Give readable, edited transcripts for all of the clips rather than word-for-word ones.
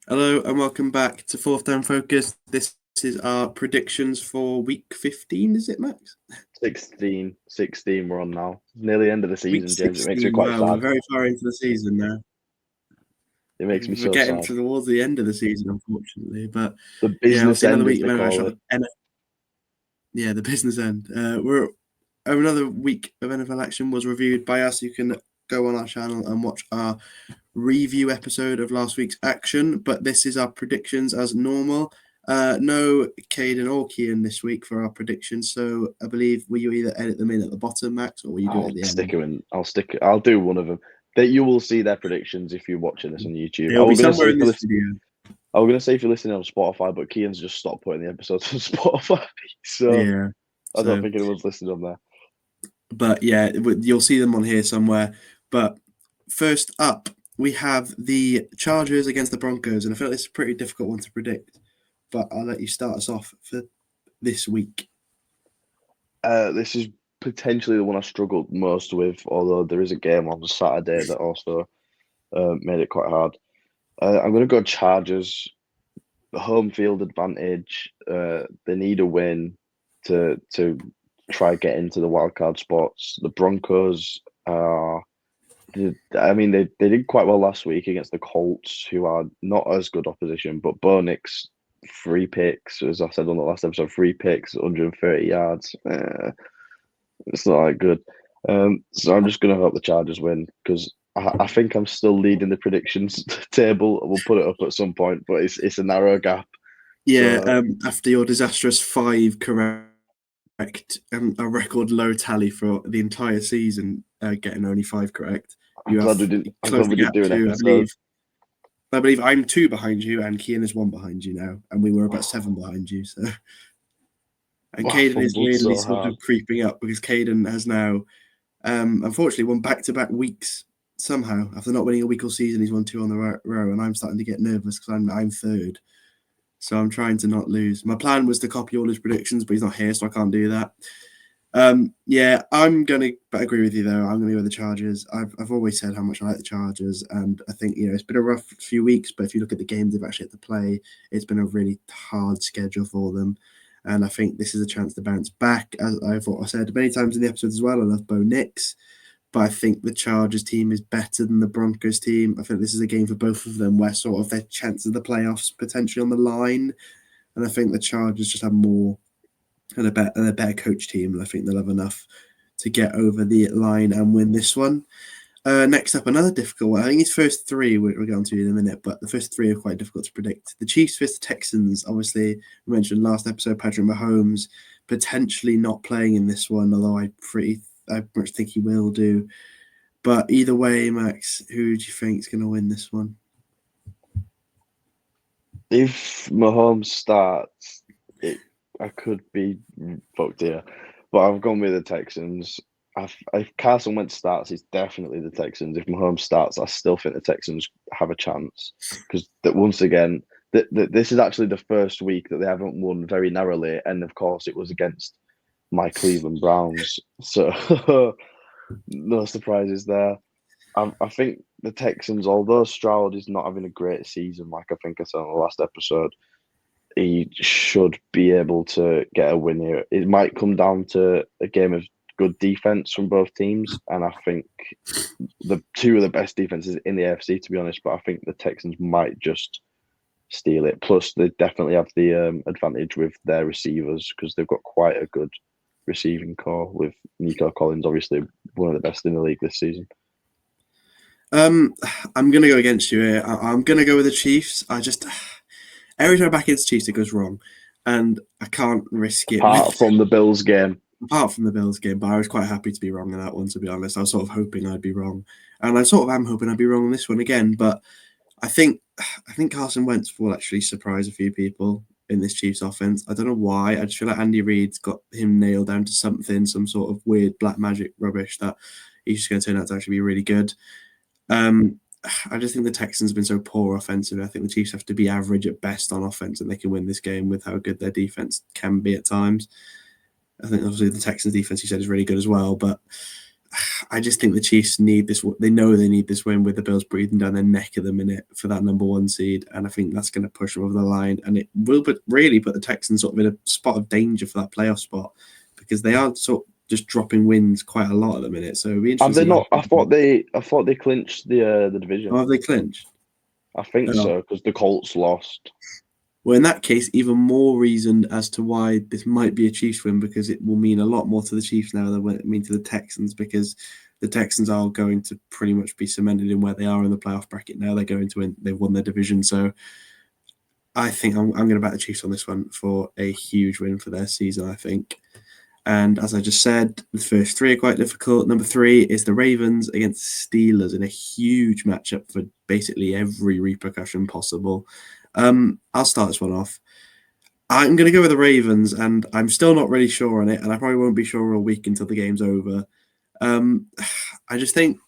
Hello and welcome back to Fourth Down Focus. This is our predictions for week 15, is it, Max? 16 we're on now. Nearly end of the Week season, James. It makes me 16. quite Wow, we're sad. very far into the season now. It makes me We're so getting sad. towards the end of the season, unfortunately. But The yeah, we'll business see another end, as week they of call NFL. it. Yeah, the business end. We're Another week of NFL action was reviewed by us. You can go on our channel and watch our review episode of last week's action. But this is our predictions as normal. No Caden or Kian this week for our predictions. So I believe will you either edit them in at the bottom, Max, or will you do it I'll at the stick end? them in. I'll do one of them. That you will see their predictions if you're watching this on YouTube. I It'll be was gonna say somewhere if in you this listen, video. I was gonna say if you're listening on Spotify, but Kian's just stopped putting the episodes on Spotify, so Yeah. I don't So, think anyone's listening on there. but yeah, you'll see them on here somewhere. But first up, we have the Chargers against the Broncos, and I feel like it's a pretty difficult one to predict. But I'll let you start us off for this week. This is potentially the one I struggled most with, although there is a game on Saturday that also made it quite hard. I'm going to go Chargers. The home field advantage. They need a win to try get into the wild card spots. The Broncos are. They did quite well last week against the Colts, who are not as good opposition. But Bo Nix, 3 picks, as I said on the last episode, 3 picks, 130 yards. It's not that good. So I'm just going to hope the Chargers win because I think I'm still leading the predictions table. We'll put it up at some point, but it's a narrow gap. Yeah, So after your disastrous 5 correct, a record low tally for the entire season, getting only 5 correct, I'm you glad have we did. I'm glad closed we the did gap do an to, episode. I believe I'm 2 behind you, and Kian is 1 behind you now, and we were about 7 behind you. So, and I Caden is fumbled weirdly so sort hard. of creeping up because Caden has now, unfortunately, won back-to-back weeks somehow after not winning a week all season. He's won 2 on the row, and I'm starting to get nervous because I'm third. So I'm trying to not lose. My plan was to copy all his predictions, but he's not here, so I can't do that. Yeah, I'm gonna agree with you though. I'm gonna go with the Chargers. I've always said how much I like the Chargers, and I think it's been a rough few weeks, but if you look at the games they've actually had to play, it's been a really hard schedule for them. And I think this is a chance to bounce back. As I said many times in the episodes as well, I love Bo Nix, but I think the Chargers team is better than the Broncos team. I think this is a game for both of them where sort of their chances of the playoffs potentially on the line. And I think the Chargers just have more and a better coach team. And I think they'll have enough to get over the line and win this one. Next up, another difficult one. I think his first 3 we're going to in a minute, but the first 3 are quite difficult to predict. The Chiefs versus the Texans. Obviously, we mentioned last episode Patrick Mahomes potentially not playing in this one, although I much think he will do. But either way, Max, who do you think is going to win this one? If Mahomes starts, I could be fucked here, but I've gone with the Texans. If Carson Wentz starts, it's definitely the Texans. If Mahomes starts, I still think the Texans have a chance because that once again, this is actually the first week that they haven't won very narrowly, and of course it was against my Cleveland Browns. So no surprises there. I think the Texans, although Stroud is not having a great season, like I think I said on the last episode, he should be able to get a win here. It might come down to a game of good defense from both teams, and I think the 2 of the best defenses in the AFC, to be honest. But I think the Texans might just steal it. Plus, they definitely have the advantage with their receivers because they've got quite a good receiving core with Nico Collins, obviously one of the best in the league this season. Um, I'm gonna go against you here. I'm gonna go with the Chiefs. I just every time I back against Chiefs, it goes wrong, and I can't risk it Apart with. from the Bills game, Apart from the Bills game, but I was quite happy to be wrong in that one. To be honest, I was sort of hoping I'd be wrong, and I sort of am hoping I'd be wrong on this one again. But I think Carson Wentz will actually surprise a few people in this Chiefs offense. I don't know why. I just feel like Andy Reid's got him nailed down to something, some sort of weird black magic rubbish that he's just going to turn out to actually be really good. Um, I just think the Texans have been so poor offensively. I think the Chiefs have to be average at best on offense, and they can win this game with how good their defense can be at times. I think obviously the Texans defense you said is really good as well, but I just think the Chiefs need this. They know they need this win with the Bills breathing down their neck at the minute for that number 1 seed, and I think that's going to push them over the line, and it will really put the Texans sort of in a spot of danger for that playoff spot because they are sort of just dropping wins quite a lot at the minute. So it'll be Have interesting they to see not? I thought they clinched the division. how have they clinched. I think Oh. so because the Colts lost. Well, in that case, even more reason as to why this might be a Chiefs win because it will mean a lot more to the Chiefs now than it mean to the Texans because the Texans are going to pretty much be cemented in where they are in the playoff bracket now. They're going to win. They've won their division, so I think I'm going to back the Chiefs on this one for a huge win for their season. I think. And as I just said, the first 3 are quite difficult. Number 3 is the Ravens against Steelers in a huge matchup for basically every repercussion possible. I'll start this one off. I'm going to go with the Ravens, and I'm still not really sure on it, and I probably won't be sure all week until the game's over. I just think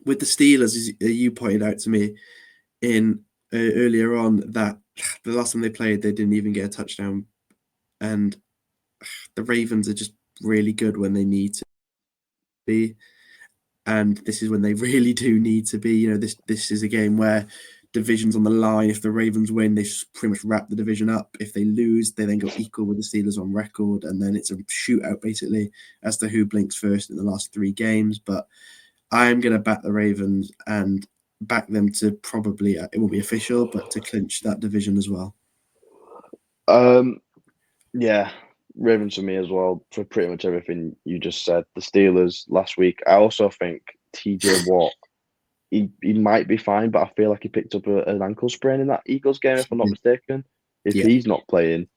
with the Steelers, as you pointed out to me in earlier on, that the last time they played, they didn't even get a touchdown, and the Ravens are just really good when they need to be, and this is when they really do need to be. You know, this is a game where division's on the line. If the Ravens win, they pretty much wrap the division up. If they lose, they then go equal with the Steelers on record, and then it's a shootout basically as to who blinks first in the last 3 games. But I'm going to back the Ravens and back them to probably, it won't be official, but to clinch that division as well. Yeah, Ravens for me as well for pretty much everything you just said. The Steelers last week. I also think TJ Watt. He might be fine, but I feel like he picked up an ankle sprain in that Eagles game, if I'm not mistaken. If he's not playing,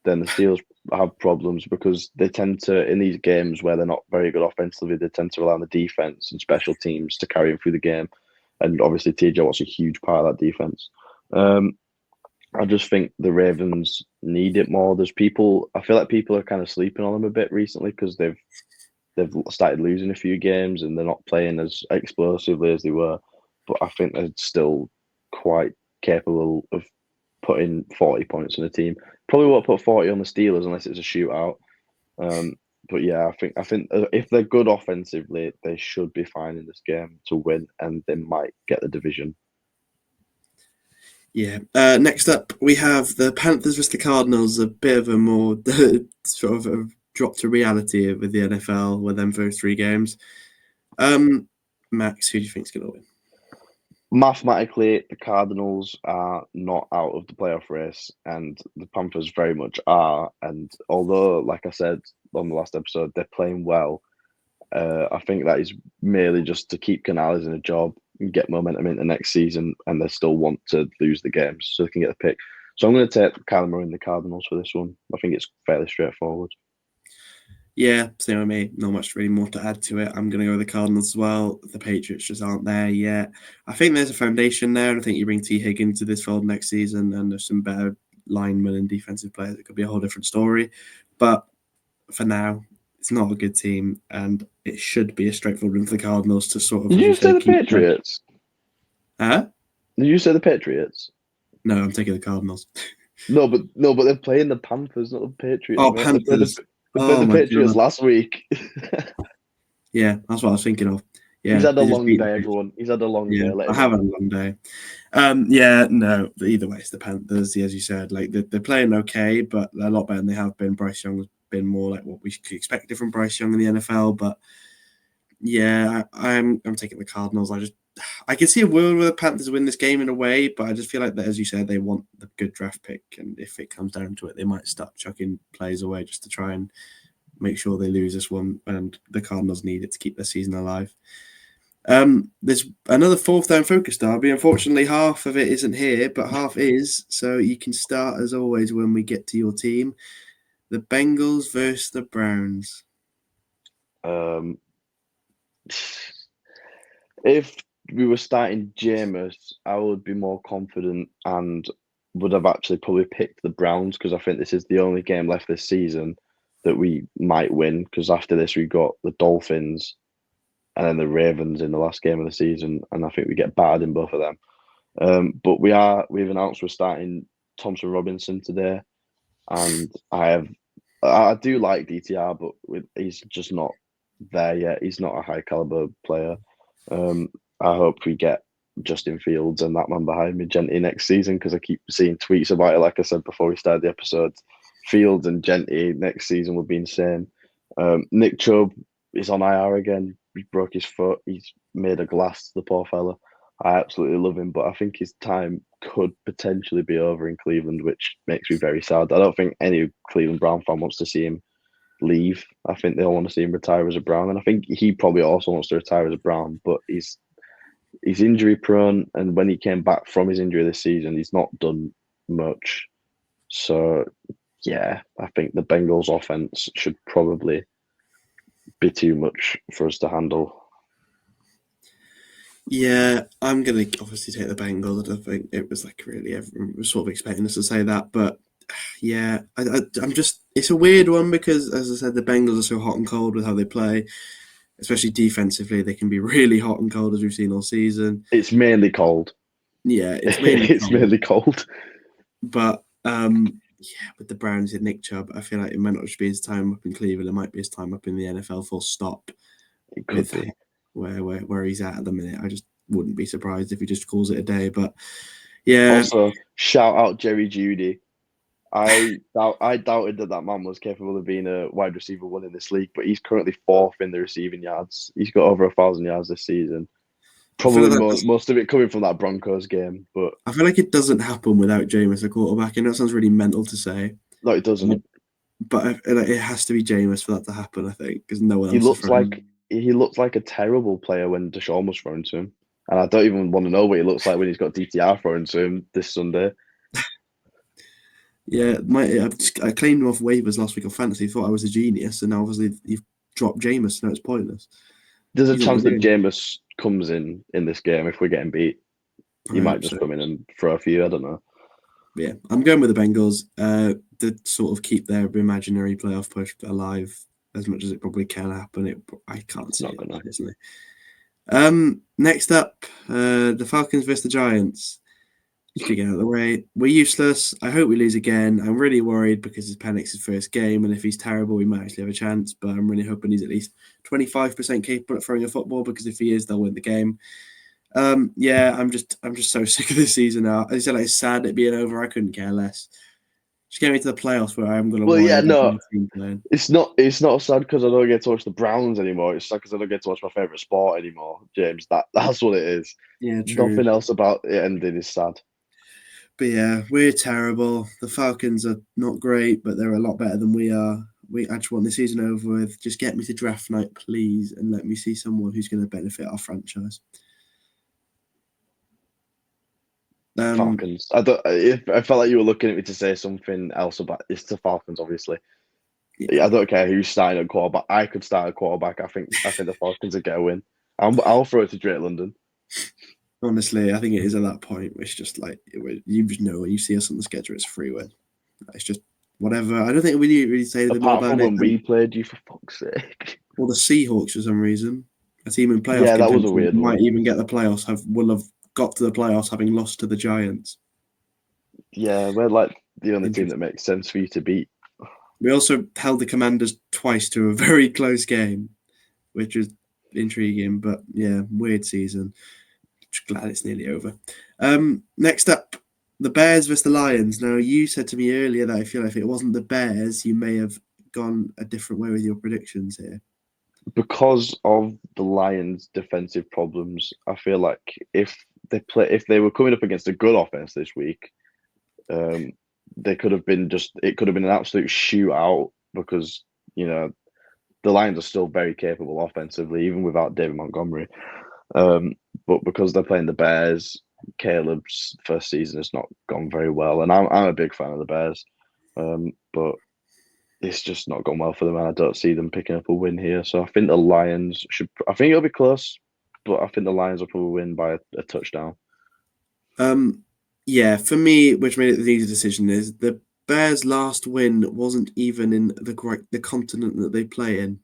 then the Steelers have problems because they tend to, in these games where they're not very good offensively, they tend to rely on the defense and special teams to carry them through the game. And obviously, TJ Watt's a huge part of that defense. I just think the Ravens need it more. I feel like people are kind of sleeping on them a bit recently because they've started losing a few games and they're not playing as explosively as they were. But I think they're still quite capable of putting 40 points on a team. Probably won't put 40 on the Steelers unless it's a shootout. But yeah, I think if they're good offensively, they should be fine in this game to win, and they might get the division. Yeah. Next up, we have the Panthers versus the Cardinals. A bit of a more sort of a drop to reality with the NFL with them first 3 games. Max, who do you think is going to win? Mathematically, the Cardinals are not out of the playoff race, and the Panthers very much are. And although, like I said on the last episode, they're playing well, I think that is merely just to keep Canales in a job and get momentum into next season, and they still want to lose the games so they can get the pick. So I'm going to take Kyler Murray and the Cardinals for this one. I think it's fairly straightforward. Yeah, same with me. Not much really more to add to it. I'm going to go with the Cardinals as well. The Patriots just aren't there yet. I think there's a foundation there, and I think you bring T. Higgins to this fold next season, and there's some better linemen and defensive players. It could be a whole different story. But for now, it's not a good team, and it should be a straightforward win for the Cardinals to sort of. Did you say the Patriots? Huh? Did you say the Patriots? No, I'm taking the Cardinals. No, but they're playing the Panthers, not the Patriots. Oh, Panthers. They played the Patriots last week. Yeah, that's what I was thinking of. Yeah, he's had a long day, everyone. He's had a long day. I have had a long day. Yeah, no. Either way, it's the Panthers. As you said, like they're playing okay, but a lot better than they have been. Bryce Young has been more like what we expected from Bryce Young in the NFL. But yeah, I'm taking the Cardinals. I can see a world where the Panthers win this game in a way, but I just feel like that, as you said, they want the good draft pick, and if it comes down to it, they might start chucking players away just to try and make sure they lose this one. And the Cardinals need it to keep their season alive. There's another 4th down focus derby. Unfortunately, half of it isn't here, but half is. So you can start as always when we get to your team. The Bengals versus the Browns. If we were starting Jameis, I would be more confident and would have actually probably picked the Browns because I think this is the only game left this season that we might win. Because after this, we've got the Dolphins and then the Ravens in the last game of the season, and I think we get battered in both of them. But we've announced we're starting Thompson Robinson today, and I do like DTR, but he's just not there yet. He's not a high caliber player. I hope we get Justin Fields and that man behind me, Genty, next season because I keep seeing tweets about it. Like I said before we started the episode, Fields and Genty next season would be insane. Nick Chubb is on IR again. He broke his foot. He's made a glass, the poor fella. I absolutely love him, but I think his time could potentially be over in Cleveland, which makes me very sad. I don't think any Cleveland Brown fan wants to see him leave. I think they all want to see him retire as a Brown, and I think he probably also wants to retire as a Brown, but he's injury prone, and when he came back from his injury this season, he's not done much. So yeah, I think the Bengals offense should probably be too much for us to handle. Yeah, I'm gonna obviously take the Bengals. I don't think it was like really everyone was sort of expecting us to say that, but yeah, I'm just it's a weird one because as I said, the Bengals are so hot and cold with how they play, especially defensively. They can be really hot and cold as we've seen all season. It's mainly cold. Yeah, it's mainly It's cold, mainly cold. but yeah, with the Browns and Nick Chubb, I feel like it might not just be his time up in Cleveland. It might be his time up in the NFL. Full stop. It could With be. where he's at the minute, I just wouldn't be surprised if he just calls it a day. But yeah, Also, shout out Jerry Judy. I doubted that man was capable of being a wide receiver one in this league, but he's currently fourth in the receiving yards. He's got over 1,000 yards this season. I feel Probably like that most of it coming from that Broncos game, but I feel like it doesn't happen without Jameis, a quarterback. And that sounds really mental to say, no, it doesn't. but it has to be Jameis for that to happen. I think because no one He else is looks throwing. like he looks like a terrible player when Deshaun was thrown to him, and I don't even want to know what he looks like when he's got DTR thrown to him this Sunday. Yeah, I claimed him off waivers last week on fantasy. Thought I was a genius, and now obviously you've dropped Jameis. Now it's pointless. There's a He's not chance going to that do Jameis comes in this game if we're getting beat. it. He I might hope just so. come in and throw a few. I don't know. But yeah, I'm going with the Bengals to sort of keep their imaginary playoff push alive as much as it probably can happen. I can't It's see not it gonna. personally. Next up, the Falcons versus the Giants. Just to get out of the way, we're useless. I hope we lose again. I'm really worried because it's Panic's first game, and if he's terrible, we might actually have a chance. But I'm really hoping he's at least 25% capable of throwing a football because if he is, they'll win the game. Yeah, I'm just so sick of this season now. As I said, like, it's sad it being over. I couldn't care less. Just get me to the playoffs where I'm going to Well, worry yeah, about no, my team playing. it's not. It's not sad because I don't get to watch the Browns anymore. It's sad because I don't get to watch my favorite sport anymore, James. That's what it is. Yeah, true. Nothing else about it ending is sad. But yeah, we're terrible. The Falcons are not great, but they're a lot better than we are. I just want the season over with. Just get me to draft night, please, and let me see someone who's going to benefit our franchise. Falcons. I don't. If I felt like you were looking at me to say something else about it's the Falcons, obviously. Yeah, I don't care who's starting at quarterback. I could start at quarterback. I think the Falcons would get a win. I'll throw it to Drake London. honestly, I think it is at that point. It's just like you just know when you see us on the schedule, it's a free win. It's just whatever. I don't think we need to really say anything more Apart about from it. when we played you, for fuck's sake. Or the Seahawks for some reason, a team in playoff Yeah, that was a contention weird might one. even get the playoffs. Will have got to the playoffs having lost to the Giants. Yeah, we're like the only team that Interesting. makes sense for you to beat. We also held the Commanders twice to a very close game, which is intriguing. But yeah, weird season. Just glad it's nearly over. Next up, the Bears versus the Lions. Now, you said to me earlier that I feel like if it wasn't the Bears, you may have gone a different way with your predictions here. Because of the Lions' defensive problems, I feel like if they were coming up against a good offense this week, they could have been it could have been an absolute shootout because you know the Lions are still very capable offensively, even without David Montgomery. But because they're playing the Bears, Caleb's first season has not gone very well, and I'm a big fan of the Bears, but it's just not gone well for them, and I don't see them picking up a win here. So I think the Lions should. I think it'll be close, but I think the Lions will probably win by a touchdown. Yeah, for me, which made it the easy decision is the Bears' last win wasn't even in the continent that they play in.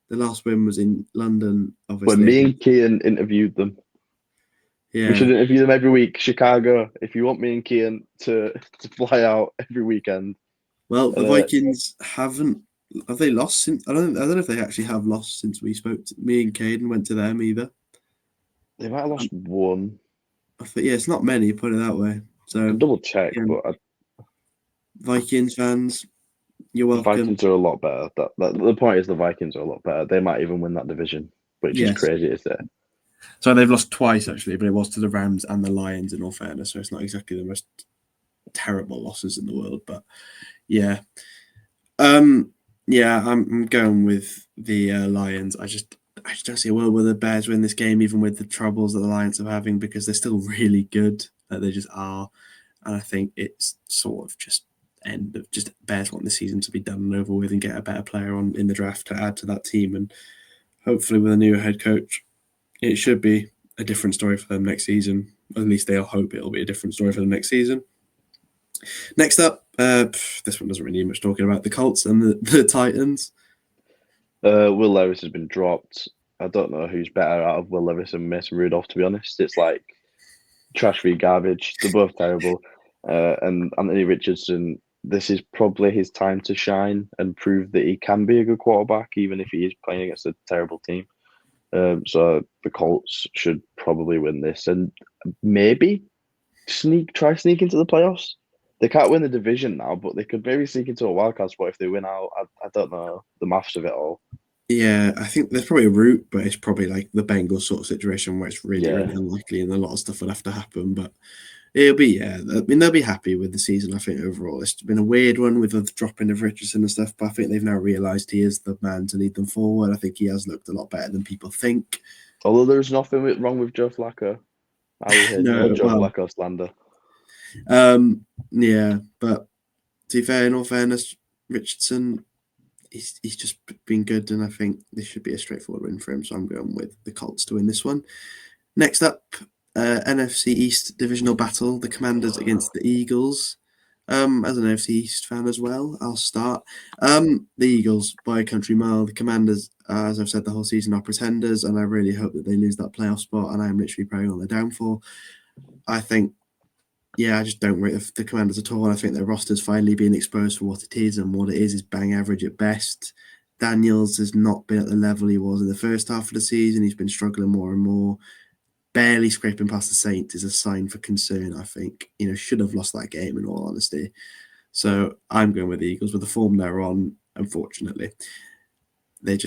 The last win was in London, When obviously. me and Kian interviewed them, we should Yeah. interview them every week. Chicago, if you want me and Kian to fly out every weekend, Well, the uh, Vikings haven't Have they lost since? I don't know if they actually have lost since we spoke. Me and Caden went to them either. They might have Um, lost one. I think, yeah, it's not many. Put it that way. I can So double check, again, but Vikings fans, you're the welcome. Vikings are a lot better. The point is the Vikings are a lot better. They might even win that division, which is Yes. crazy to say. So they've lost twice actually, but it was to the Rams and the Lions. In all fairness, so it's not exactly the most terrible losses in the world, but yeah. Yeah, I'm going with the Lions. I just don't see a world where the Bears win this game, even with the troubles that the Lions are having, because they're still really good. They just are, and I think it's sort of just end of just Bears want the season to be done and over with and get a better player on in the draft to add to that team, and hopefully with a new head coach, it should be a different story for them next season. At least they'll hope it'll be a different story for them next season. Next up, this one doesn't really need much talking about, the Colts and the Titans. Will Levis has been dropped. I don't know who's better out of Will Levis and Mason Rudolph, to be honest. It's like trash free garbage. They're both terrible. And Anthony Richardson, this is probably his time to shine and prove that he can be a good quarterback, even if he is playing against a terrible team. So the Colts should probably win this and maybe try sneak into the playoffs. They can't win the division now, but they could maybe sneak into a wildcard spot if they win out. I don't know the maths of it all. Yeah, I think there's probably a route, but it's probably like the Bengals sort of situation where it's really, Yeah. really unlikely and a lot of stuff would have to happen. But it'll be, yeah, I mean, they'll be happy with the season, I think, overall. It's been a weird one with the dropping of Richardson and stuff, but I think they've now realised he is the man to lead them forward. I think he has looked a lot better than people think. Although there's nothing wrong with Joe Flacco. I will hear no No, Joe well, Flacco slander. yeah, but to be fair, in all fairness, Richardson, he's just been good, and I think this should be a straightforward win for him. So I'm going with the Colts to win this one. Next up, NFC East divisional battle: the Commanders against the Eagles. As an NFC East fan as well, I'll start. The Eagles by a country mile. The Commanders, as I've said the whole season, are pretenders, and I really hope that they lose that playoff spot. And I am literally praying on their downfall. I think, yeah, I just don't rate the Commanders at all. I think their roster's finally being exposed for what it is, and what it is bang average at best. Daniels has not been at the level he was in the first half of the season. He's been struggling more and more. Barely scraping past the Saints is a sign for concern, I think. Should have lost that game in all honesty. So I'm going with the Eagles with the form they're on, unfortunately. They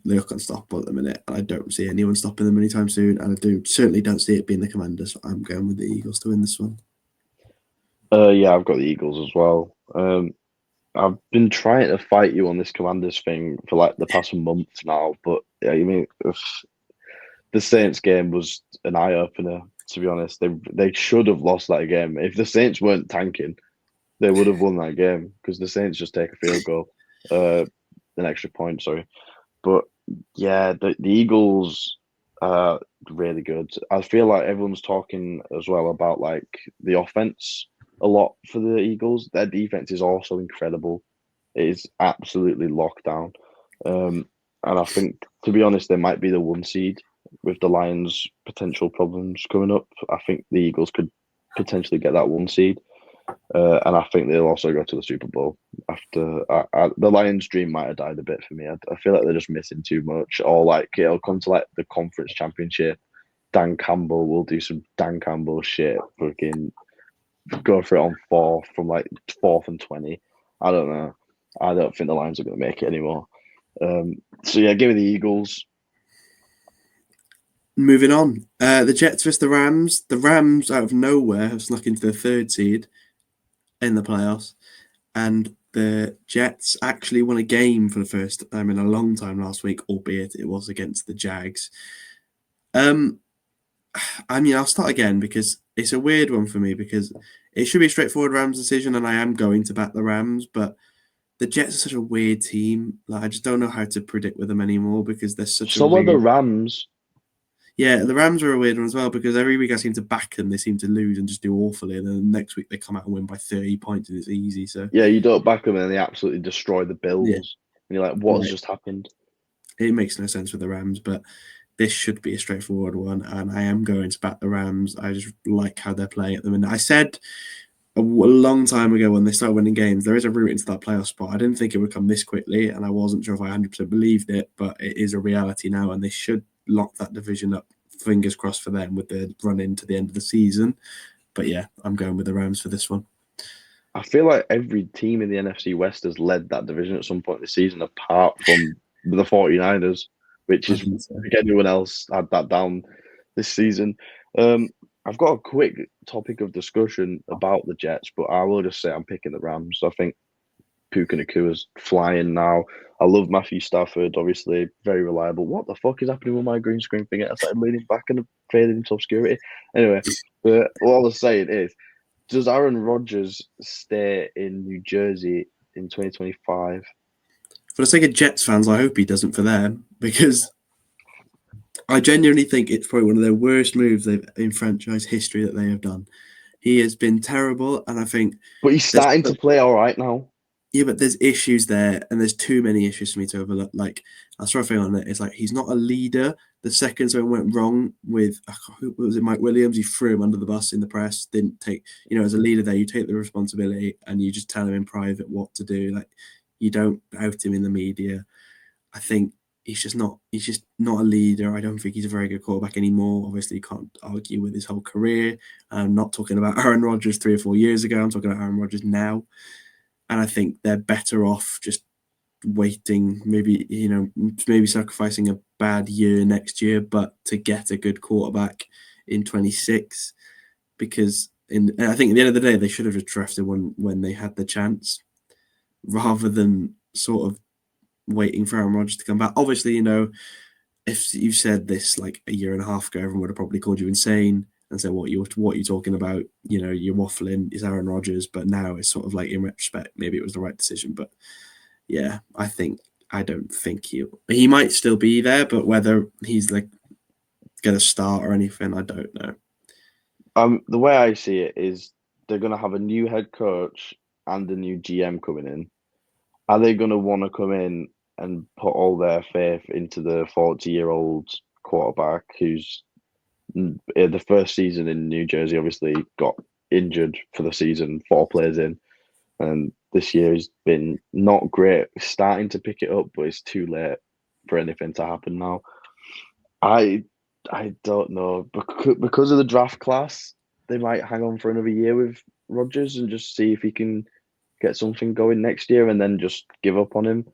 look unstoppable at the minute, and I don't see anyone stopping them anytime soon. And I certainly don't see it being the Commanders. So I'm going with the Eagles to win this one. Yeah, I've got the Eagles as well. I've been trying to fight you on this Commanders thing for like the past month now, but yeah, I mean, the Saints game was an eye opener. To be honest, they should have lost that game. If the Saints weren't tanking, they would have won that game because the Saints just take a field goal, an extra point. Sorry, but yeah, the Eagles are really good. I feel like everyone's talking as well about like the offense a lot for the Eagles. Their defense is also incredible. It is absolutely locked down. And I think, to be honest, they might be the one seed with the Lions' potential problems coming up. I think the Eagles could potentially get that one seed. And I think they'll also go to the Super Bowl after the Lions' dream might have died a bit for me. I feel like they're just missing too much, or like it'll come to like the conference championship. Dan Campbell will do some Dan Campbell shit, fucking go for it on fourth from like 4th and 20. I don't know. I don't think the Lions are going to make it anymore. So yeah, give me the Eagles. Moving on, the Jets versus the Rams. The Rams, out of nowhere, have snuck into the third seed in the playoffs, and the Jets actually won a game for the first time in a long time last week, albeit it was against the Jags. I mean, I'll start again because it's a weird one for me because it should be a straightforward Rams decision, and I am going to back the Rams, but the Jets are such a weird team. Like, I just don't know how to predict with them anymore because they're such a Some of the weird. Rams. Yeah, the Rams are a weird one as well because every week I seem to back them, they seem to lose and just do awfully, and then next week they come out and win by 30 points and it's easy. So Yeah, you don't back them and they absolutely destroy the yeah, Bills. And you're like, what has right. just happened? It makes no sense with the Rams, but this should be a straightforward one, and I am going to back the Rams. I just like how they're playing at the minute. I said a long time ago when they started winning games, there is a route into that playoff spot. I didn't think it would come this quickly, and I wasn't sure if I 100% believed it, but it is a reality now, and they should lock that division up. Fingers crossed for them with the run into the end of the season. But yeah, I'm going with the Rams for this one. I feel like every team in the NFC West has led that division at some point this season, apart from the 49ers, which I is think so. anyone else had that down this season. I've got a quick topic of discussion about the Jets, but I will just say I'm picking the Rams. I think Puka Nakua's flying now. I love Matthew Stafford, obviously, very reliable. What the fuck is happening with my green screen thing? I started leaning back and faded into obscurity. Anyway, what I was saying is, does Aaron Rodgers stay in New Jersey in 2025? For the sake of Jets fans, I hope he doesn't for them, because I genuinely think it's probably one of their worst moves in franchise history that they have done. He has been terrible, and I think But he's there's starting to play all right now. yeah, but there's issues there, and there's too many issues for me to overlook. Like, I saw a thing on it. It's like he's not a leader. The second something went wrong with who was it, Mike Williams, he threw him under the bus in the press. Didn't take, as a leader there, you take the responsibility and you just tell him in private what to do. Like, you don't out him in the media. I think he's just not. He's just not a leader. I don't think he's a very good quarterback anymore. Obviously, you can't argue with his whole career. I'm not talking about Aaron Rodgers 3 or 4 years ago. I'm talking about Aaron Rodgers now. And I think they're better off just waiting, maybe sacrificing a bad year next year, but to get a good quarterback in 26. Because and I think at the end of the day, they should have just drafted one when they had the chance, rather than sort of waiting for Aaron Rodgers to come back. Obviously, if you said this like a year and a half ago, everyone would have probably called you insane and said, what are you talking about? You're waffling. It's Aaron Rodgers. But now it's sort of like, in retrospect, maybe it was the right decision. But yeah, I don't think he might still be there, but whether he's like gonna start or anything, I don't know. The way I see it is they're going to have a new head coach and a new GM coming in. Are they going to want to come in and put all their faith into the 40-year-old quarterback who's the first season in New Jersey obviously got injured for the season, 4 players in, and this year has been not great. Starting to pick it up, but it's too late for anything to happen now. I don't know, because of the draft class, they might hang on for another year with Rodgers and just see if he can get something going next year, and then just give up on him.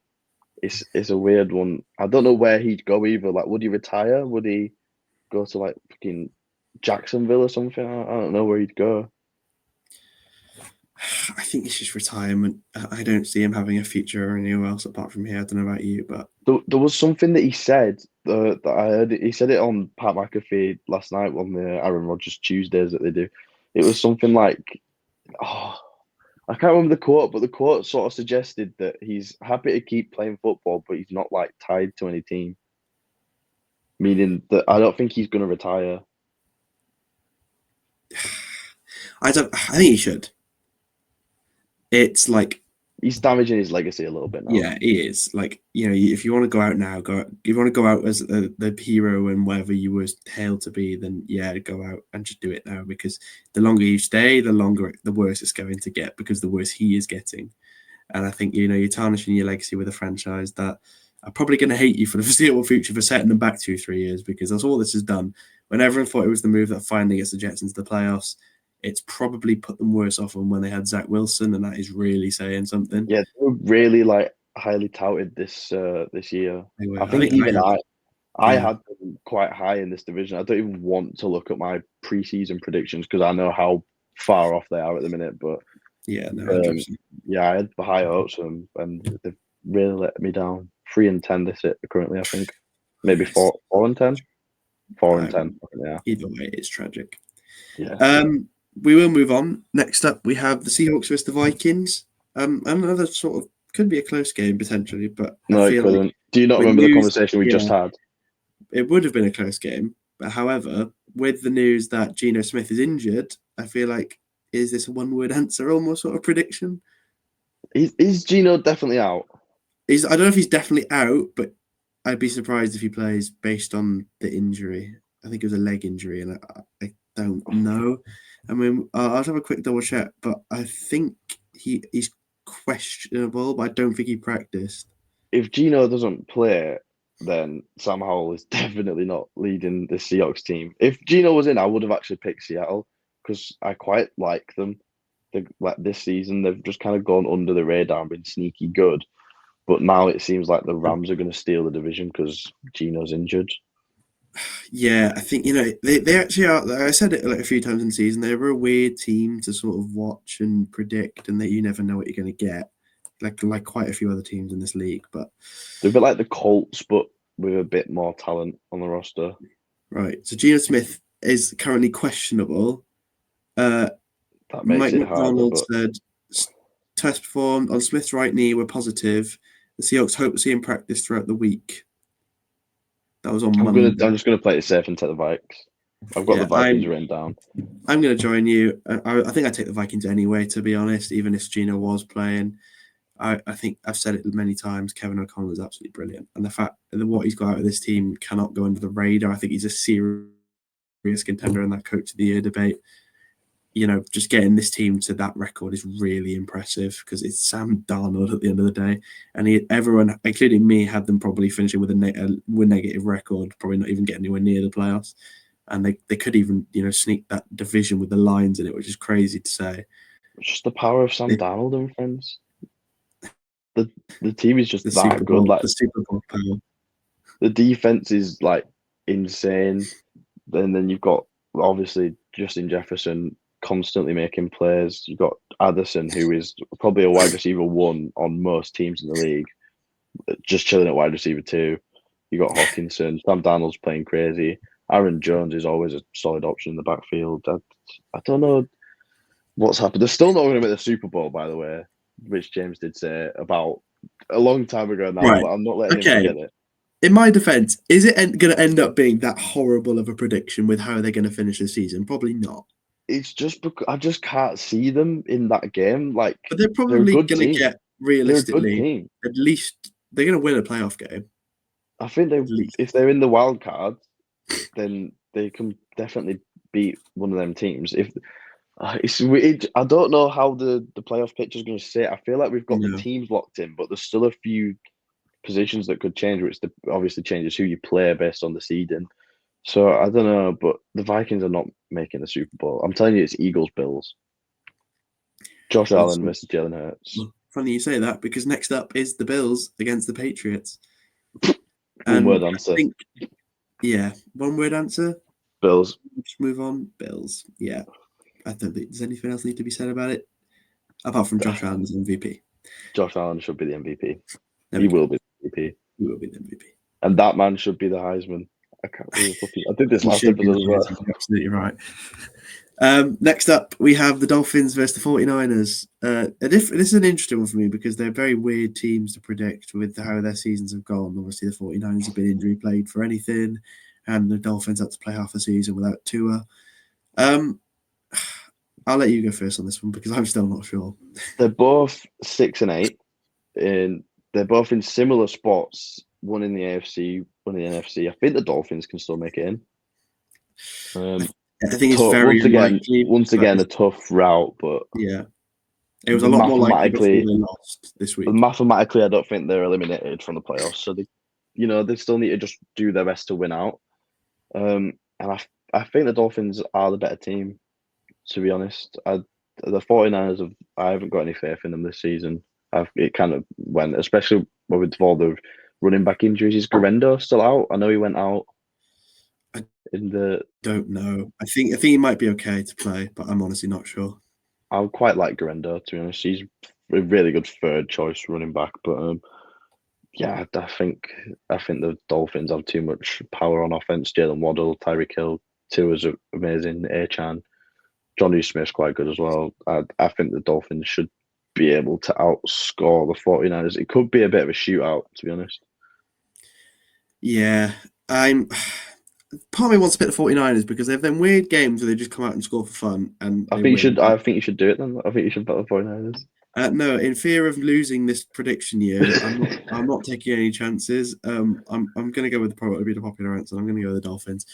It's a weird one. I don't know where he'd go either. Like, would he retire? Would he go to like fucking Jacksonville or something? I don't know where he'd go. I think it's just retirement. I don't see him having a future anywhere else apart from here. I don't know about you, but There was something that he said that I heard. He said it on Pat McAfee last night on the Aaron Rodgers Tuesdays that they do. It was something like, oh, I can't remember the quote, but the quote sort of suggested that he's happy to keep playing football, but he's not like tied to any team. Meaning that I don't think he's going to retire. I think he should. It's like, He's damaging his legacy a little bit now. yeah, he is. Like, if you want to go out now, go out. If you want to go out as the hero and whatever you were hailed to be, then yeah, go out and just do it now, because the longer you stay, the worse it's going to get, because the worse he is getting. And I think, you're tarnishing your legacy with a franchise that are probably going to hate you for the foreseeable future for setting them back 2-3 years, because that's all this has done. When everyone thought it was the move that finally gets the Jets into the playoffs, it's probably put them worse off than when they had Zach Wilson, and that is really saying something. Yeah, they were really like highly touted this year. I think even I had them quite high in this division. I don't even want to look at my preseason predictions because I know how far off they are at the minute. But yeah, no, yeah, I had high hopes for them, and they've really let me down. 3-10 this it currently, I think. Maybe 4-10. 4-10. Yeah. Either way, it's tragic. Yeah. We will move on. Next up, we have the Seahawks versus the Vikings. Another sort of could be a close game potentially, but No, I it feel couldn't. like Do you not remember the conversation we just had? It would have been a close game, but however, with the news that Geno Smith is injured, I feel like, is this a one-word answer almost sort of prediction? Is Geno definitely out? I don't know if he's definitely out, but I'd be surprised if he plays based on the injury. I think it was a leg injury, and I don't know. I mean, I'll have a quick double check, but I think he's questionable, but I don't think he practiced. If Gino doesn't play, then Sam Howell is definitely not leading the Seahawks team. If Gino was in, I would have actually picked Seattle because I quite like them. Like this season, they've just kind of gone under the radar and been sneaky good. But now it seems like the Rams are going to steal the division because Gino's injured. Yeah, I think they actually are. Like I said it like a few times in the season. They're a weird team to sort of watch and predict, and that you never know what you're going to get. Like quite a few other teams in this league, but They're a bit like the Colts, but with a bit more talent on the roster. right. So Geno Smith is currently questionable. Uh, That makes Mike it harder, McDonald but said test performed on Smith's right knee were positive. The Seahawks hope to see him practice throughout the week. That was on Monday. I'm just gonna play it safe and take the Vikes. I've got the Yeah, Vikings written down. I'm going to join you. I think I take the Vikings anyway, to be honest, even if Gino was playing. I think I've said it many times. Kevin O'Connell is absolutely brilliant. And the fact that what he's got out of this team cannot go under the radar. I think he's a serious contender in that coach of the year debate. Just getting this team to that record is really impressive because it's Sam Darnold at the end of the day. And everyone, including me, had them probably finishing with a negative record, probably not even getting anywhere near the playoffs. And they could even, sneak that division with the Lions in it, which is crazy to say. It's just the power of Sam Darnold and friends. The team is just The that Super good. Bowl, Like the Super Bowl power. the defense is like insane. Then you've got obviously Justin Jefferson constantly making plays. You've got Addison, who is probably a wide receiver one on most teams in the league, just chilling at wide receiver two. You got Hawkinson. Sam Darnold's playing crazy. Aaron Jones is always a solid option in the backfield. I don't know what's happened. They're still not going to make the Super Bowl, by the way, which James did say about a long time ago now, Right. but I'm not letting him Okay. forget it. In my defense, is it going to end up being that horrible of a prediction with how they're going to finish the season? Probably not. It's just because I just can't see them in that game. Like But they're they're a probably good going to team. get, They're a good realistically, team. at least they're going to win a playoff game. I think At least. if they're in the wild card, then they can definitely beat one of them teams. If it's weird, I don't know how the playoff picture is going to sit. I feel like we've got the teams locked in, but there's still a few positions that could change, which obviously changes who you play based on the seeding. So I don't know, but the Vikings are not making the Super Bowl. I'm telling you, it's Eagles Bills. Josh Allen, Mr. Jalen Hurts. Well, funny you say that because next up is the Bills against the Patriots. One And word I answer. think, one word answer. Bills. Just move on. Bills. Yeah. I don't think does anything else need to be said about it apart from Josh Allen's MVP. Josh Allen should be the MVP. He will be the MVP. He will be the MVP. And that man should be the Heisman. I can't believe I did this last episode as well. You're absolutely right. Next up, we have the Dolphins versus the 49ers. This is an interesting one for me because they're very weird teams to predict with how their seasons have gone. Obviously, the 49ers have been injury plagued for anything, and the Dolphins had to play half a season without Tua. I'll let you go first on this one because I'm still not sure. They're both 6-8, and they're both in similar spots. One in the AFC, one in the NFC. I think the Dolphins can still make it in. I think it's very unlikely. Once again, a tough route, but yeah, it was a lot more likely before they lost this week. Mathematically, I don't think they're eliminated from the playoffs, so they still need to just do their best to win out. And I think the Dolphins are the better team. To be honest, the 49ers I haven't got any faith in them this season. It kind of went, especially with all the running back injuries. Is Garendo still out? I know he went out. Don't know. I think he might be okay to play, but I'm honestly not sure. I quite like Garendo, to be honest. He's a really good third choice running back, but yeah, I think the Dolphins have too much power on offense. Jalen Waddle, Tyreek Hill, Tua's amazing. Achane, Johnny Smith's quite good as well. I think the Dolphins should be able to outscore the 49ers. It could be a bit of a shootout, to be honest. Yeah, part of me wants to pick the 49ers because they have them weird games where they just come out and score for fun. And I think you should do it then. I think you should bet the 49ers. No, in fear of losing this prediction year, I'm not taking any chances. I'm going to go with the popular answer. I'm going to go with the Dolphins.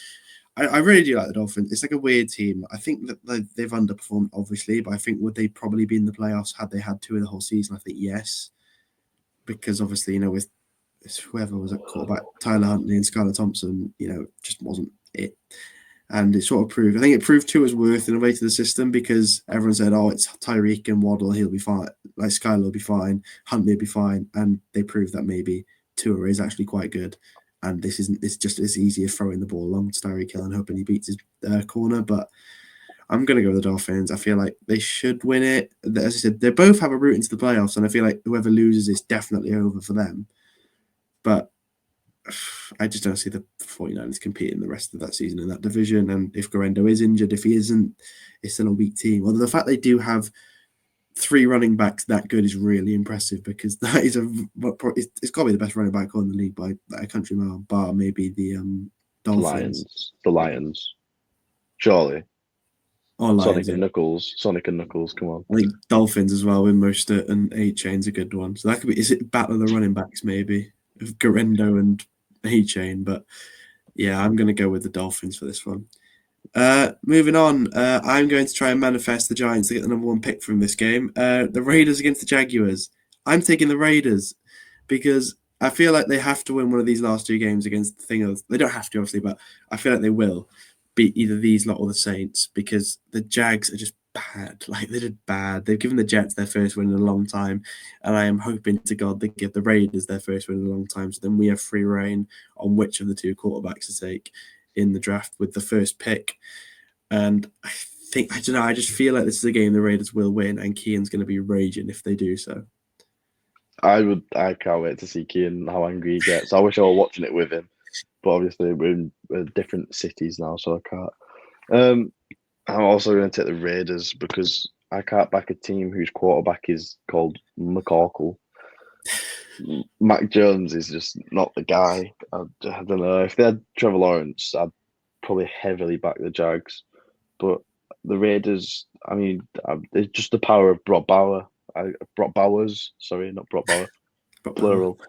I really do like the Dolphins. It's like a weird team. I think that they've underperformed, obviously, but I think would they probably be in the playoffs had they had two of the whole season? I think yes, because obviously, with whoever was at quarterback, Tyler Huntley and Skylar Thompson, just wasn't it. And it sort of proved, I think it proved Tua's worth in a way to the system because everyone said, oh, it's Tyreek and Waddle, he'll be fine. Like Skylar will be fine, Huntley will be fine. And they proved that maybe Tua is actually quite good. And this isn't, it's just as easy as throwing the ball along to Tyreek Hill and hoping he beats his corner. But I'm going to go with the Dolphins. I feel like they should win it. As I said, they both have a route into the playoffs. And I feel like whoever loses is definitely over for them. But I just don't see the 49ers competing the rest of that season in that division. And if Garendo is injured, if he isn't, it's still a weak team. Although the fact they do have three running backs that good is really impressive because that is it's got to be the best running back on the league by a country mile, bar maybe the Dolphins. The Lions. Surely. Or Lions, Sonic and Knuckles, come on. I think Dolphins as well with Mostert and A-Chain's a good one. So that could be, is it battle of the running backs maybe? Of Garendo and A-Chain, but yeah, I'm going to go with the Dolphins for this one. Moving on, I'm going to try and manifest the Giants to get the number one pick from this game. The Raiders against the Jaguars. I'm taking the Raiders because I feel like they have to win one of these last two games against the Thingers. They don't have to, obviously, but I feel like they will beat either these lot or the Saints because the Jags are just bad. Like, they're just bad. They've given the Jets their first win in a long time, and I am hoping to God they give the Raiders their first win in a long time, so then we have free reign on which of the two quarterbacks to take in the draft with the first pick. And I don't know, I just feel like this is a game the Raiders will win, and Keane's going to be raging if they do so. I can't wait to see Keane, how angry he gets. I wish I were watching it with him, but obviously we're in different cities now, so I can't. I'm also going to take the Raiders because I can't back a team whose quarterback is called McCorkle. Mac Jones is just not the guy. I don't know. If they had Trevor Lawrence, I'd probably heavily back the Jags. But the Raiders, I mean, it's just the power of Brock Bowers. Sorry, not Brock Bauer. Plural.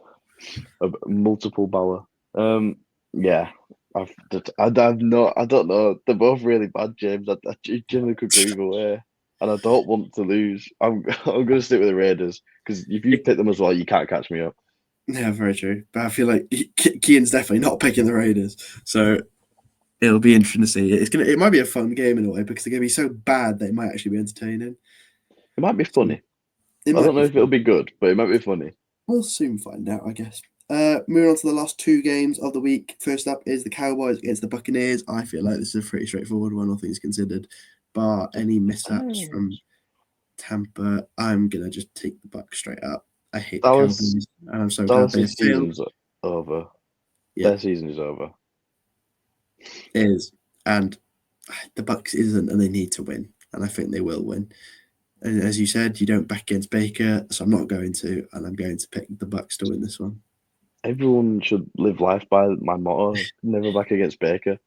Multiple Bauer. Yeah. I don't know. They're both really bad, James. I generally could go either way, and I don't want to lose. I'm going to stick with the Raiders because if you pick them as well, you can't catch me up. Yeah, very true. But I feel like Keane's definitely not picking the Raiders, so it'll be interesting to see. It might be a fun game in a way because they're going to be so bad that it might actually be entertaining. It might be funny. I don't know if it'll be good, but it might be funny. We'll soon find out, I guess. Moving on to the last two games of the week. First up is the Cowboys against the Buccaneers. I feel like this is a pretty straightforward one, all things considered. Bar any mishaps from Tampa, I'm going to just take the Bucs straight up. I hate the Cowboys, and I'm so glad they season's over. Yeah. Their season is over. It is. And the Bucs isn't, and they need to win. And I think they will win. And as you said, you don't back against Baker, so I'm not going to, and I'm going to pick the Bucs to win this one. Everyone should live life by my motto: never back against Baker.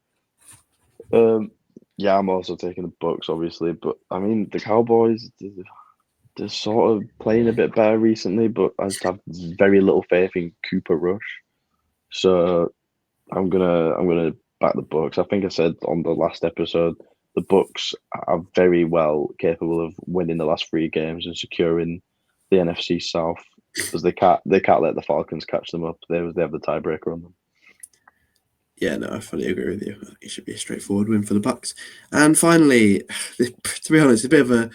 Yeah, I'm also taking the Bucs, obviously, but I mean the Cowboys, they're sort of playing a bit better recently, but I just have very little faith in Cooper Rush. So I'm gonna back the Bucs. I think I said on the last episode, the Bucs are very well capable of winning the last three games and securing the NFC South because they can't let the Falcons catch them up. They have the tiebreaker on them. Yeah, no, I fully agree with you. It should be a straightforward win for the Bucs. And finally, to be honest, a bit of a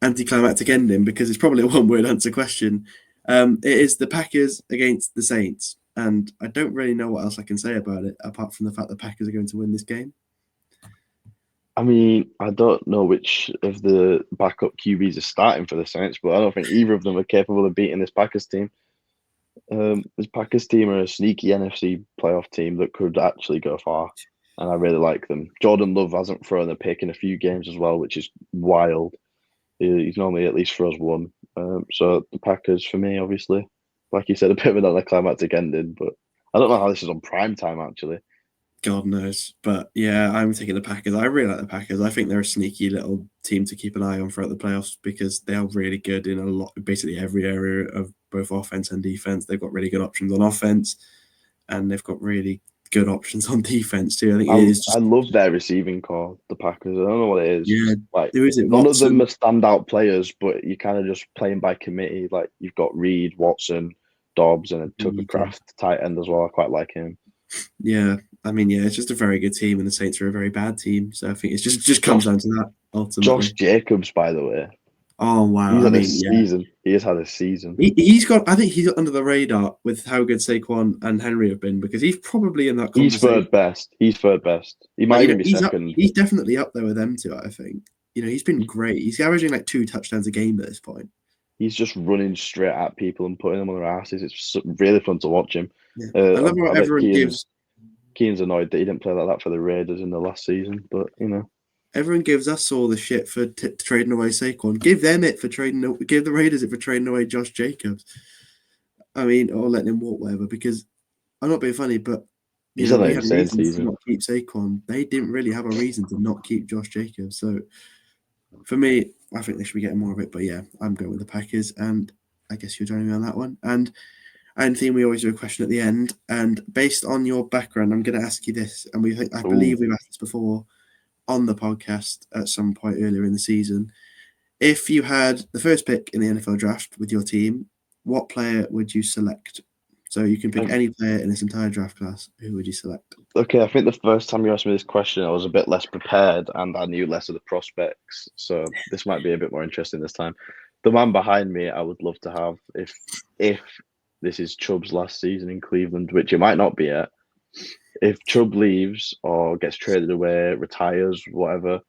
anticlimactic ending because it's probably a one-word answer question. It is the Packers against the Saints, and I don't really know what else I can say about it apart from the fact the Packers are going to win this game. I mean, I don't know which of the backup QBs are starting for the Saints, but I don't think either of them are capable of beating this Packers team. This Packers team are a sneaky NFC playoff team that could actually go far, and I really like them. Jordan Love hasn't thrown a pick in a few games as well, which is wild. He's normally at least throws one. So the Packers, for me, obviously, like you said, a bit of an anticlimactic ending, but I don't know how this is on prime time, actually. God knows. But yeah, I'm taking the Packers. I really like the Packers. I think they're a sneaky little team to keep an eye on throughout the playoffs because they are really good in basically every area of both offense and defense. They've got really good options on offense, and they've got really good options on defense too. I think it is I just love their receiving core, the Packers. I don't know what it is. yeah. Like Who is it? none of them Watson. are standout players, but you kind of just playing by committee. Like you've got Reed, Watson, Dobbs, and Tucker Craft, tight end as well. I quite like him. Yeah, I mean, yeah, it's just a very good team, and the Saints are a very bad team. So I think it's just comes down to that Josh ultimately. Jacobs, by the way, Oh wow! he's I had a mean, yeah, season. He has had a season. he's got. I think he's got under the radar with how good Saquon and Henry have been because he's probably in that He's conversation. third best. He's third best. He Like might even be he's up. second. He's definitely up there with them two. I think. He's been great. He's averaging like 2 touchdowns a game at this point. He's just running straight at people and putting them on their asses. It's really fun to watch him. Yeah, I love how I bet everyone gives. Keane's annoyed that he didn't play like that for the Raiders in the last season, but Everyone gives us all the shit for trading away Saquon. Give them it for trading. Give the Raiders it for trading away Josh Jacobs. I mean, or letting him walk, whatever. Because I'm not being funny, but he's had an we had insane reasons to season. not keep Saquon. They didn't really have a reason to not keep Josh Jacobs. So for me, I think they should be getting more of it. But yeah, I'm going with the Packers, and I guess you're joining me on that one. And Anthony, we always do a question at the end, and based on your background, I'm going to ask you this, and I believe we've asked this before on the podcast at some point earlier in the season. If you had the first pick in the NFL draft with your team, what player would you select? So you can pick any player in this entire draft class. Who would you select? Okay, I think the first time you asked me this question, I was a bit less prepared and I knew less of the prospects. So this might be a bit more interesting this time. The man behind me, I would love to have if this is Chubb's last season in Cleveland, which it might not be yet. If Chubb leaves or gets traded away, retires, whatever,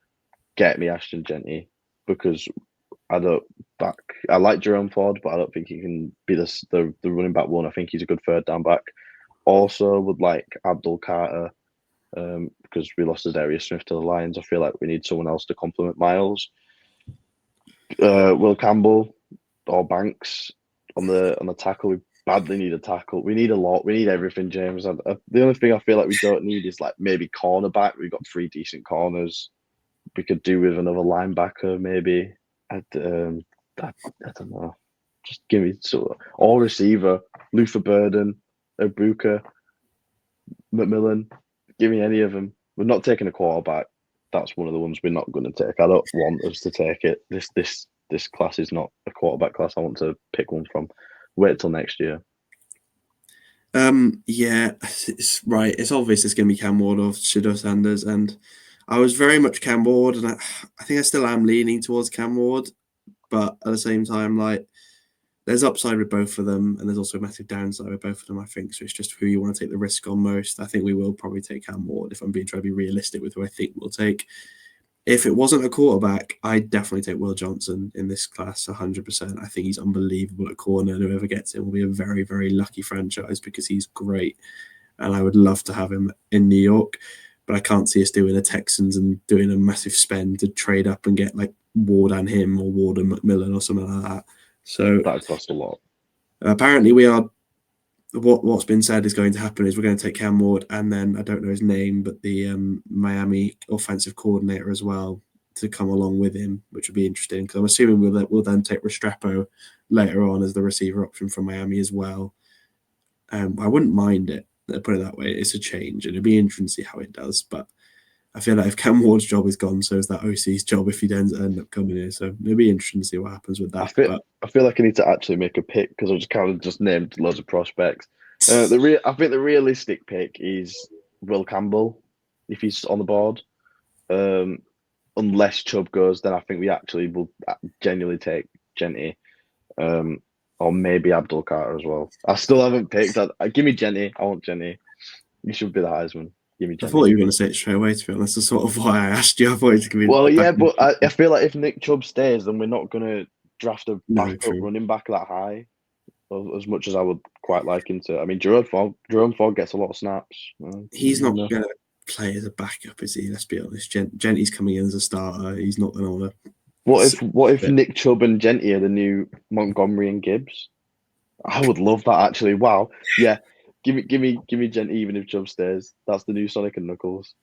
get me Ashton Genty because I like Jerome Ford, but I don't think he can be the running back one. I think he's a good third down back. Also, would like Abdul Carter because we lost Darius Smith to the Lions. I feel like we need someone else to complement Miles. Will Campbell or Banks on the tackle. We badly need a tackle. We need a lot. We need everything, James. The only thing I feel like we don't need is like maybe cornerback. We've got 3 decent corners. We could do with another linebacker, maybe. I don't know. Just give me or receiver. Luther Burden, Ibuka, McMillan. Give me any of them. We're not taking a quarterback. That's one of the ones we're not going to take. I don't want us to take it. This class is not a quarterback class. I want to pick one from. Wait till next year. Yeah, it's right. It's obvious it's going to be Cam Ward or Shedeur Sanders, and I was very much Cam Ward, and I think I still am leaning towards Cam Ward, but at the same time, like there's upside with both of them, and there's also a massive downside with both of them. I think so. It's just who you want to take the risk on most. I think we will probably take Cam Ward if I'm being trying to be realistic with who I think we'll take. If it wasn't a quarterback, I'd definitely take Will Johnson in this class 100%. I think he's unbelievable at corner, and whoever gets him will be a very, very lucky franchise because he's great. And I would love to have him in New York, but I can't see us doing the Texans and doing a massive spend to trade up and get like Ward and him or Ward and McMillan or something like that. So that cost a lot. Apparently we are. What's been said is going to happen is we're going to take Cam Ward and then I don't know his name, but the Miami offensive coordinator as well to come along with him, which would be interesting because I'm assuming we'll then take Restrepo later on as the receiver option from Miami as well. I wouldn't mind it. Put it that way. It's a change, and it'd be interesting to see how it does. But I feel like if Cam Ward's job is gone, so is that OC's job if he end up coming here. So it'll be interesting to see what happens with that. I feel like I need to actually make a pick because I just kind of just named loads of prospects. I think the realistic pick is Will Campbell if he's on the board. Unless Chubb goes, then I think we actually will genuinely take Genty. Or maybe Abdul Carter as well. I still haven't picked. Give me Genty. I want Genty. You should be the Heisman. I thought you were going to say it straight away, to be honest. That's sort of why I asked you. I thought it could be. Well, yeah, but I feel like if Nick Chubb stays, then we're not going to draft a backup running back that high, as much as I would quite like him to. I mean, Jerome Ford gets a lot of snaps. He's not going to play as a backup, is he? Let's be honest. Genty's coming in as a starter. He's not going to want to. What if Nick Chubb and Genty are the new Montgomery and Gibbs? I would love that actually. Wow. Yeah. Give me Genty even if Chubb stays. That's the new Sonic and Knuckles.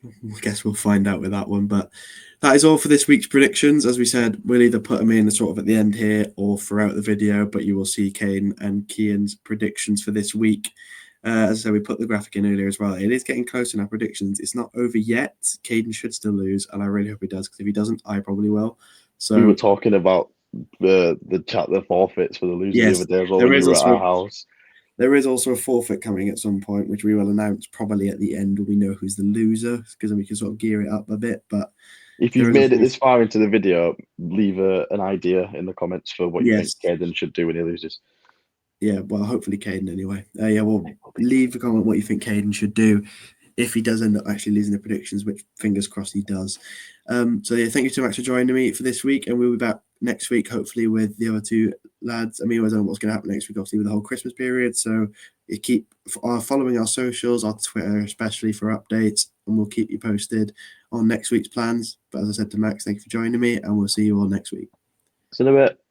I guess we'll find out with that one. But that is all for this week's predictions. As we said, we'll either put them in sort of at the end here or throughout the video, but you will see Kane and Kian's predictions for this week. As I said, we put the graphic in earlier as well. It is getting closer now. Predictions. It's not over yet. Caden should still lose, and I really hope he does, because if he doesn't, I probably will. We were So talking about the forfeits for the loser the yes, other day as well there when is you were at also our house. there is also a forfeit coming at some point, which we will announce probably at the end when we know who's the loser, because then we can sort of gear it up a bit. But If there you've is a made it forfeit. this far into the video, leave an idea in the comments for what you think Yes. Caden should do when he loses. Yeah, well, hopefully Caden anyway. Yeah, well, leave a comment what you think Caden should do if he does end up actually losing the predictions, which fingers crossed he does. So yeah, thank you so much for joining me for this week, and we'll be back next week, hopefully with the other two lads. I mean, I don't know what's going to happen next week, obviously with the whole Christmas period. So you keep following our socials, our Twitter especially, for updates, and we'll keep you posted on next week's plans. But as I said to Max, thank you for joining me, and we'll see you all next week. See you in a bit.